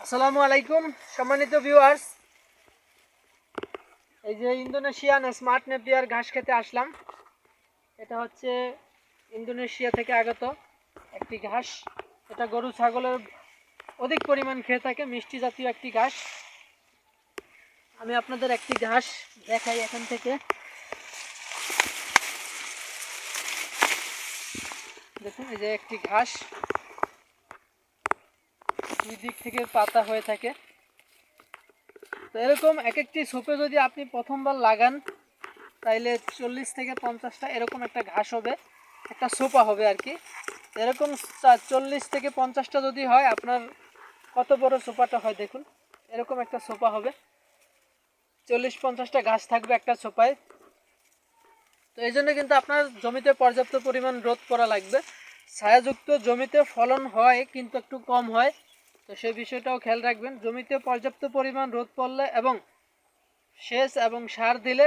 আসসালামু আলাইকুম সম্মানিত ভিউয়ার্স, এই যে ইন্দোনেশিয়ান স্মার্ট নেপিয়ার ঘাস খেতে আসলাম। এটা হচ্ছে ইন্দোনেশিয়া থেকে আগত একটি ঘাস। এটা গরু ছাগলের অধিক পরিমাণ খেয়ে থাকে, মিষ্টি জাতীয় একটি ঘাস। আমি আপনাদের একটি ঘাস দেখাই এখান থেকে। দেখুন, এই যে একটি ঘাস, দুই দিক থেকে পাতা হয়ে থাকে। তো এরকম এক একটি সোপে যদি আপনি প্রথমবার লাগান তাইলে 40 থেকে 50টা এরকম একটা ঘাস হবে, একটা সোপা হবে আর কি। এরকম 40 থেকে 50টা যদি হয়, আপনার কত বড় সোপাটা হয় দেখুন। এরকম একটা সোপা হবে, 40-50টা ঘাস থাকবে একটা সোপায়। তো এই জন্য কিন্তু আপনার জমিতে পর্যাপ্ত পরিমাণ রোদ পড়া লাগবে। ছায়াযুক্ত জমিতে ফলন হয় কিন্তু একটু কম হয়, তো সেই বিষয়টাও খেয়াল রাখবেন। জমিতে পর্যাপ্ত পরিমাণ রোদ পড়লে এবং সেচ এবং সার দিলে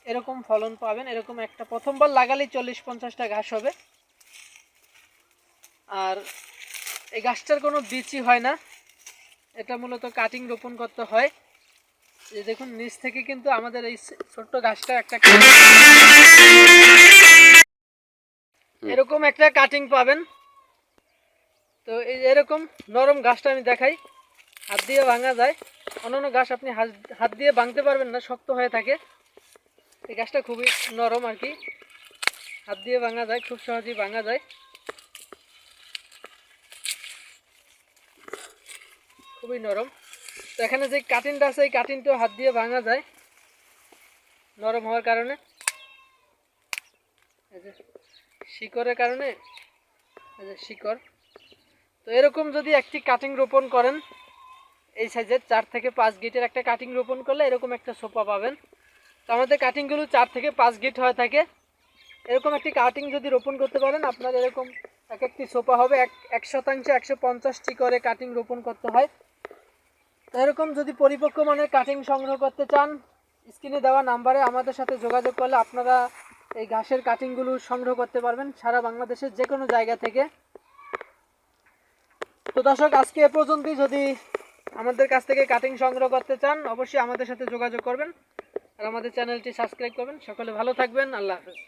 এরকম ফলন পাবেন। এরকম একটা প্রথমবার লাগালেই 40-50টা ঘাস হবে। আর এই গাছটার কোনো বীজই হয় না, এটা মূলত কাটিং রোপণ করতে হয়। এই দেখুন, নিচ থেকে কিন্তু আমাদের এই ছোট্ট গাছটা একটা এরকম একটা কাটিং পাবেন। তো এই এরকম নরম গাছটা আমি দেখাই, হাত দিয়ে ভাঙা যায়। অন্যান্য গাছ আপনি হাত দিয়ে ভাঙতে পারবেন না, শক্ত হয়ে থাকে। এই গাছটা খুবই নরম আর কি, হাত দিয়ে ভাঙা যায়, খুব সহজেই ভাঙা যায়, খুবই নরম। তো এখানে যে কাটিংটা আছে, এই কাটিংটাও হাত দিয়ে ভাঙা যায় নরম হওয়ার কারণে, এই যে শিকড়ের কারণে, এই যে শিকড়। তো এরকম যদি একটি কাটিং রোপণ করেন, এই সাইজের 4 থেকে 5 গিটের একটা কাটিং রোপণ করলে এরকম একটা সোপা পাবেন। তো আমাদের কাটিংগুলো 4 থেকে 5 গিট হয়ে থাকে। এরকম একটি কাটিং যদি রোপণ করতে পারেন, আপনার এরকম এক একটি সোপা হবে। 1% 150টি করে কাটিং রোপণ করতে হয়। তো এরকম যদি পরিপক্ক মানের কাটিং সংগ্রহ করতে চান, স্ক্রিনে দেওয়া নাম্বারে আমাদের সাথে যোগাযোগ করলে আপনারা এই ঘাসের কাটিংগুলো সংগ্রহ করতে পারবেন সারা বাংলাদেশের যে কোনো জায়গা থেকে। তো দর্শক, আজকে এ পর্যন্তই। যদি আমাদের কাছ থেকে কাটিং সংগ্রহ করতে চান, অবশ্যই আমাদের সাথে যোগাযোগ করবেন আর আমাদের চ্যানেলটি সাবস্ক্রাইব করবেন। সকলে ভালো থাকবেন। আল্লাহ হাফেজ।